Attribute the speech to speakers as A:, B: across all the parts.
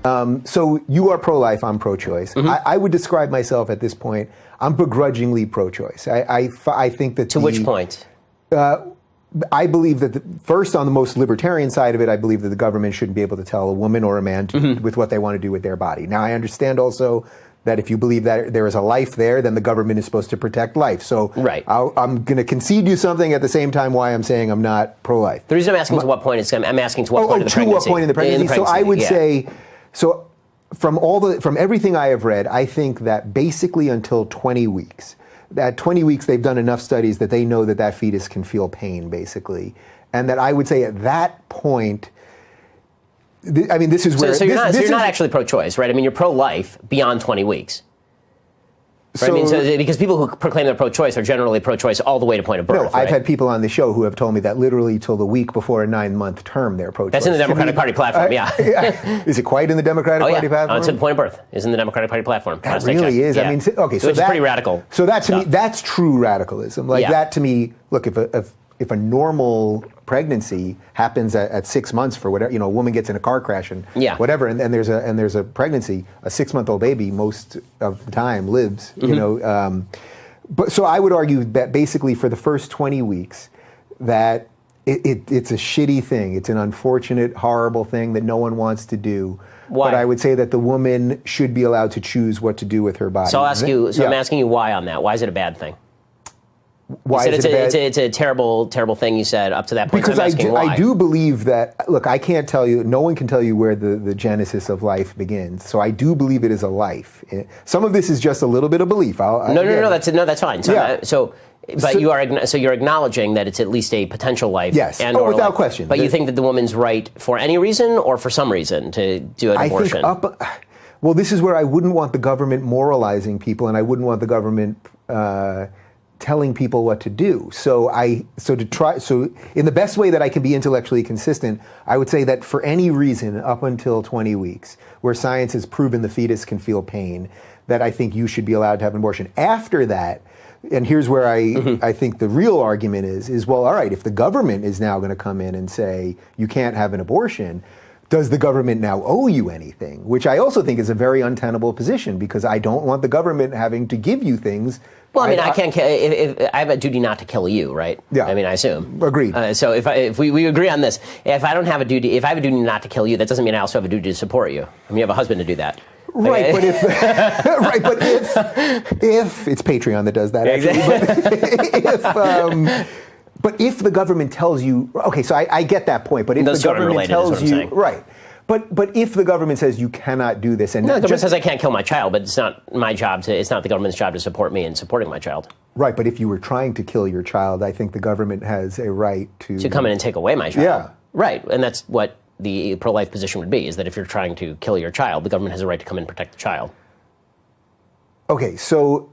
A: So you are pro-life, I'm pro-choice. I would describe myself at this point, I'm begrudgingly pro-choice. I think that
B: to which point?
A: I believe that, first, on the most libertarian side of it, I believe that the government shouldn't be able to tell a woman or a man with what they want to do with their body. Now, I understand also that if you believe that there is a life there, then the government is supposed to protect life. So
B: right.
A: I'm going to concede you something at the same time why I'm saying I'm not pro-life.
B: The reason I'm asking to what point is I'm asking to what point of the pregnancy.
A: To what point in the pregnancy? So I would say, so from everything I have read, I think that basically until 20 weeks. At 20 weeks, they've done enough studies that they know that that fetus can feel pain, basically. And that I would say at that point, I mean, this is where...
B: So you're not actually pro-choice, right? I mean, you're pro-life beyond 20 weeks. Right?
A: So,
B: because people who proclaim they're pro-choice are generally pro-choice all the way to point of birth.
A: No, I've had people on the show who have told me that literally till the week before a 9-month term they're pro-choice.
B: That's in the Democratic Party platform, yeah.
A: Is it quite in the Democratic Party platform?
B: To the point of birth is in the Democratic Party platform.
A: That really is.
B: Yeah.
A: I mean, okay, so
B: it's pretty radical.
A: So that to me, that's true radicalism. Like that to me, look, if a normal pregnancy happens at 6 months for whatever, a woman gets in a car crash and whatever, and there's a pregnancy, a 6-month-old baby most of the time lives, but so I would argue that basically for the first 20 weeks that it's a shitty thing. It's an unfortunate, horrible thing that no one wants to do. Why? But I would say that the woman should be allowed to choose what to do with her body.
B: So I'll ask you. So I'm asking you why on that. Why is it a bad thing?
A: Why
B: you said it's a terrible, terrible thing you said up to that point.
A: Because
B: so
A: I do believe that, look, I can't tell you, no one can tell you where the genesis of life begins. So I do believe it is a life. Some of this is just a little bit of belief.
B: No, that's fine. So, you're acknowledging that it's at least a potential life.
A: Yes,
B: and
A: without question.
B: But you think that the woman's right for any reason or for some reason to do an abortion?
A: Well, this is where I wouldn't want the government moralizing people, and I wouldn't want the government telling people what to do. So in the best way that I can be intellectually consistent, I would say that for any reason up until 20 weeks, where science has proven the fetus can feel pain, that I think you should be allowed to have an abortion. After that, and here's where I think the real argument is, well, all right, if the government is now going to come in and say you can't have an abortion, does the government now owe you anything? Which I also think is a very untenable position, because I don't want the government having to give you things.
B: Well, I mean, I can't. If I have a duty not to kill you, right?
A: Yeah.
B: I mean, I assume.
A: Agreed.
B: So if we agree on this, if I have a duty not to kill you, that doesn't mean I also have a duty to support you. I mean, you have a husband to do that.
A: Right, but if if it's Patreon that does that, actually, but if the government tells you, okay, so I get that point, but if the government tells you, right. But if the government says you cannot do this, and
B: the government says I can't kill my child, but it's not my job to. It's not the government's job to support me in supporting my child.
A: Right, but if you were trying to kill your child, I think the government has a right to
B: come in and take away my child.
A: Yeah,
B: right, and that's what the pro-life position would be: is that if you're trying to kill your child, the government has a right to come in and protect the child.
A: Okay, so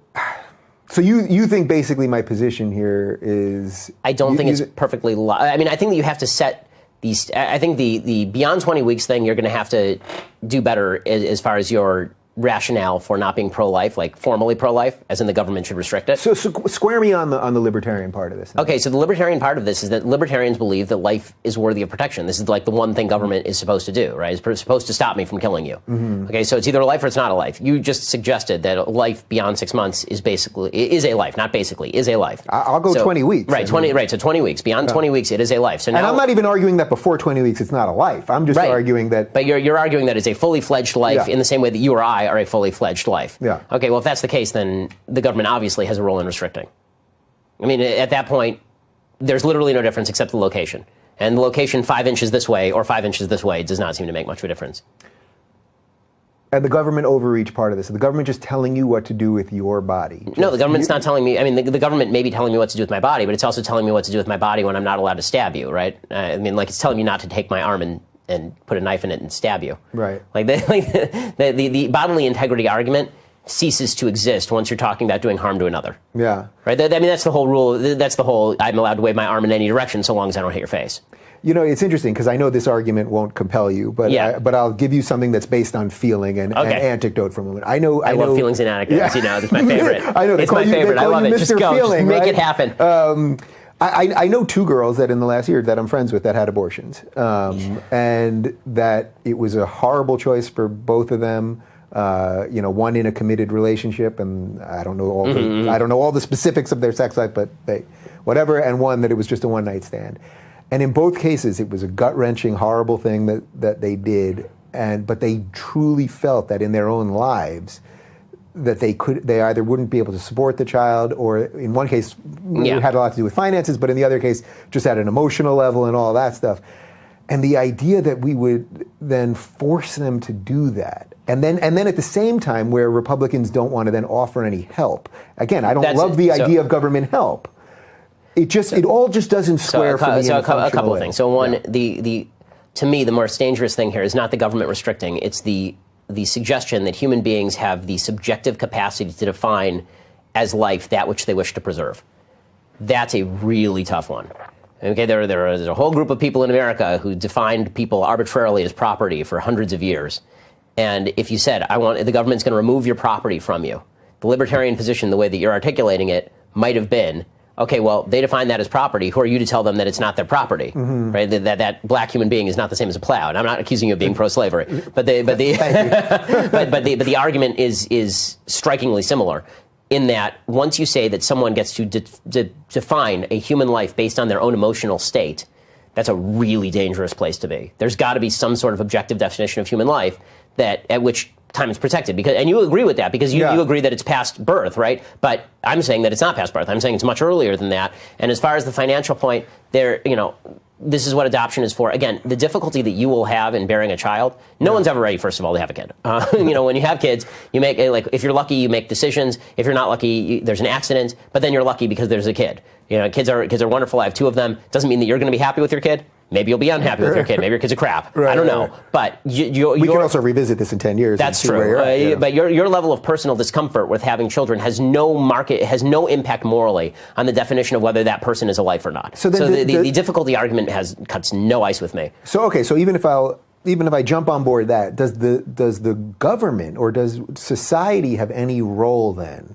A: you think basically my position here is
B: I don't think it's perfectly. I mean, I think that you have to set. I think the beyond 20 weeks thing, you're going to have to do better as far as your rationale for not being pro-life, like formally pro-life, as in the government should restrict it.
A: So square me on the libertarian part of this. Then.
B: Okay, so the libertarian part of this is that libertarians believe that life is worthy of protection. This is like the one thing government is supposed to do, right? It's supposed to stop me from killing you. Mm-hmm. Okay, so it's either a life or it's not a life. You just suggested that a life beyond 6 months is a life, not basically, is a life.
A: I'll go 20 weeks.
B: Right, 20 weeks. Beyond 20 weeks, it is a life. So now,
A: and I'm not even arguing that before 20 weeks it's not a life. I'm just arguing that...
B: But you're arguing that it's a fully fledged life in the same way that you or I are a fully fledged life.
A: Yeah.
B: Okay, well, if that's the case, then the government obviously has a role in restricting. I mean, at that point, there's literally no difference except the location. And the location 5 inches this way or 5 inches this way does not seem to make much of a difference.
A: And the government overreach part of this. The government just telling you what to do with your body.
B: No, the government's not telling me. I mean, the government may be telling me what to do with my body, but it's also telling me what to do with my body when I'm not allowed to stab you, right? I mean, like it's telling me not to take my arm and put a knife in it and stab you.
A: Right.
B: Like the bodily integrity argument ceases to exist once you're talking about doing harm to another.
A: Yeah.
B: Right? I mean, that's the whole rule. That's the whole, I'm allowed to wave my arm in any direction so long as I don't hit your face.
A: You know, it's interesting because I know this argument won't compel you, but but I'll give you something that's based on feeling and anecdote from a woman. I love
B: feelings and anecdotes. Yeah. You know, that's my favorite.
A: I know.
B: It's my favorite. I love it. Just go. Feeling, just make it happen.
A: I know two girls that in the last year that I'm friends with that had abortions, and that it was a horrible choice for both of them. One in a committed relationship, and I don't know all the specifics of their sex life, but whatever, and one that it was just a one-night stand. And in both cases, it was a gut-wrenching, horrible thing that they did, but they truly felt that in their own lives that they either wouldn't be able to support the child, or in one case it had a lot to do with finances, but in the other case just at an emotional level and all that stuff. And the idea that we would then force them to do that, and then at the same time where Republicans don't want to then offer any help. Again, I don't love the idea of government help. It all just doesn't square for me.
B: So a couple of things. So one, to me, the most dangerous thing here is not the government restricting. It's the suggestion that human beings have the subjective capacity to define as life that which they wish to preserve. That's a really tough one. Okay, there's a whole group of people in America who defined people arbitrarily as property for hundreds of years. And if you said, the government's going to remove your property from you, the libertarian position, the way that you're articulating it, might have been, okay, well, they define that as property. Who are you to tell them that it's not their property, right? That black human being is not the same as a plow. And I'm not accusing you of being pro-slavery, but the argument is strikingly similar in that once you say that someone gets to define a human life based on their own emotional state, that's a really dangerous place to be. There's got to be some sort of objective definition of human life at which time is protected, and you agree with that because you agree that it's past birth, right? But I'm saying that it's not past birth. I'm saying it's much earlier than that. And as far as the financial point, this is what adoption is for. Again, the difficulty that you will have in bearing a child, no one's ever ready, first of all, to have a kid. When you have kids, you make, if you're lucky, you make decisions. If you're not lucky, there's an accident, but then you're lucky because there's a kid. Kids are wonderful. I have two of them. Doesn't mean that you're going to be happy with your kid. Maybe you'll be unhappy with your kid.Maybe your kid's a crap. I don't know. But we
A: can also revisit this in 10 years.
B: That's true. But your level of personal discomfort with having children has no impact morally on the definition of whether that person is a life or not. So the difficulty argument cuts no ice with me.
A: So even if I jump on board that, does the government or does society have any role then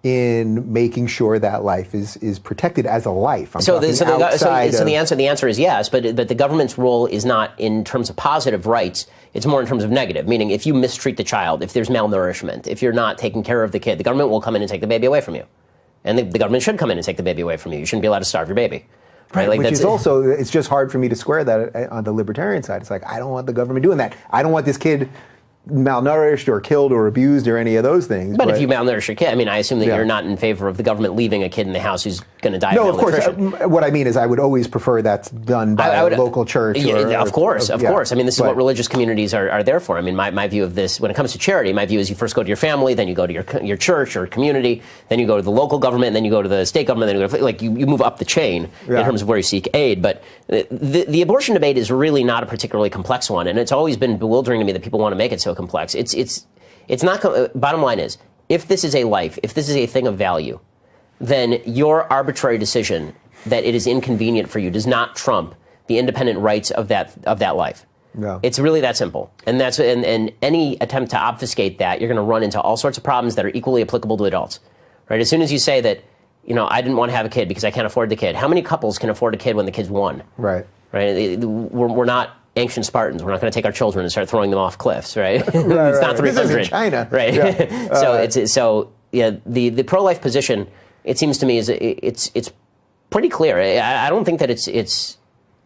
A: in making sure that life is protected as a life?
B: The answer is yes, but the government's role is not in terms of positive rights. It's more in terms of negative, meaning if you mistreat the child, if there's malnourishment, if you're not taking care of the kid, the government will come in and take the baby away from you. And the government should come in and take the baby away from you. You shouldn't be allowed to starve your baby. Right?
A: Which is also, it's just hard for me to square that on the libertarian side. It's like, I don't want the government doing that. I don't want this kid malnourished or killed or abused or any of those things.
B: But if you malnourish your kid, I assume that you're not in favor of the government leaving a kid in the house who's going to die of malnutrition.
A: Of course. What I mean is I would always prefer that's done by a local church.
B: Of course. This is what religious communities are there for. My view of this, when it comes to charity, my view is you first go to your family, then you go to your church or community, then you go to the local government, and then you go to the state government, then you go you move up the chain in terms of where you seek aid. But the abortion debate is really not a particularly complex one, and it's always been bewildering to me that people want to make it so complex. It's not. Bottom line is, if this is a life, if this is a thing of value, then your arbitrary decision that it is inconvenient for you does not trump the independent rights of that life.
A: No.
B: It's really that simple. And any attempt to obfuscate that, you're going to run into all sorts of problems that are equally applicable to adults. Right? As soon as you say that, I didn't want to have a kid because I can't afford the kid. How many couples can afford a kid when the kid's one?
A: Right.
B: Right. We're not ancient Spartans. We're not going to take our children and start throwing them off cliffs, right? It's not 300.
A: This isn't China,
B: right? Yeah. The pro-life position, it seems to me, is it's pretty clear. I don't think that it's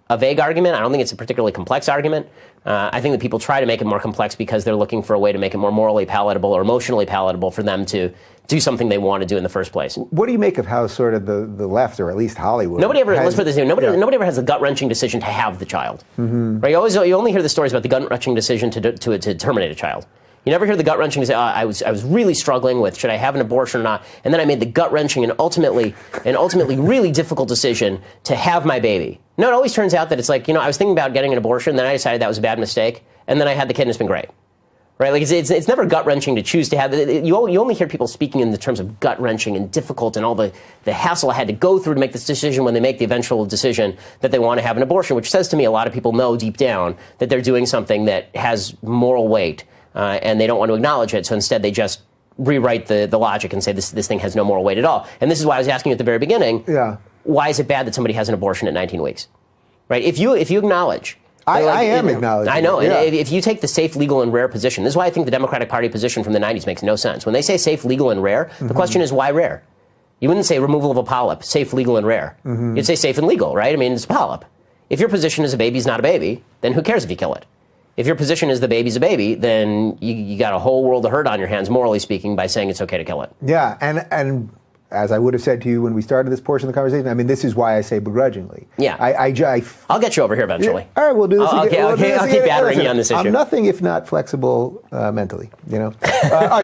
B: a vague argument. I don't think it's a particularly complex argument. I think that people try to make it more complex because they're looking for a way to make it more morally palatable or emotionally palatable for them to do something they want to do in the first place.
A: What do you make of how sort of the left, or at least Hollywood,
B: let's put this here, nobody ever has the gut-wrenching decision to have the child. Mm-hmm. Right? You only hear the stories about the gut-wrenching decision to terminate a child. You never hear the gut-wrenching say, I was really struggling with, should I have an abortion or not? And then I made the gut-wrenching and ultimately really difficult decision to have my baby. No, it always turns out that it's like, I was thinking about getting an abortion, then I decided that was a bad mistake, and then I had the kid and it's been great. Right? Like it's never gut-wrenching to choose to have it. You only hear people speaking in the terms of gut-wrenching and difficult and all the hassle I had to go through to make this decision when they make the eventual decision that they want to have an abortion, which says to me a lot of people know deep down that they're doing something that has moral weight, and they don't want to acknowledge it, so instead they just rewrite the logic and say this thing has no moral weight at all. And this is why I was asking you at the very beginning.
A: Yeah.
B: why is it bad that somebody has an abortion at 19 weeks? Right? If you acknowledge.
A: I am acknowledging.
B: I know.
A: Yeah.
B: And if you take the safe, legal, and rare position, this is why I think the Democratic Party position from the 90s makes no sense. When they say safe, legal, and rare, the question is why rare? You wouldn't say removal of a polyp, safe, legal, and rare. You'd say safe and legal, right? I mean, it's a polyp. If your position is a baby's not a baby, then who cares if you kill it? If your position is the baby's a baby, then you got a whole world of hurt on your hands, morally speaking, by saying it's okay to kill it.
A: Yeah, and as I would have said to you when we started this portion of the conversation, I mean, this is why I say begrudgingly.
B: Yeah.
A: I'll
B: get you over here eventually.
A: Yeah, all right, we'll do this again.
B: I'll keep battering you on this issue.
A: I'm nothing if not flexible mentally, you know? All right.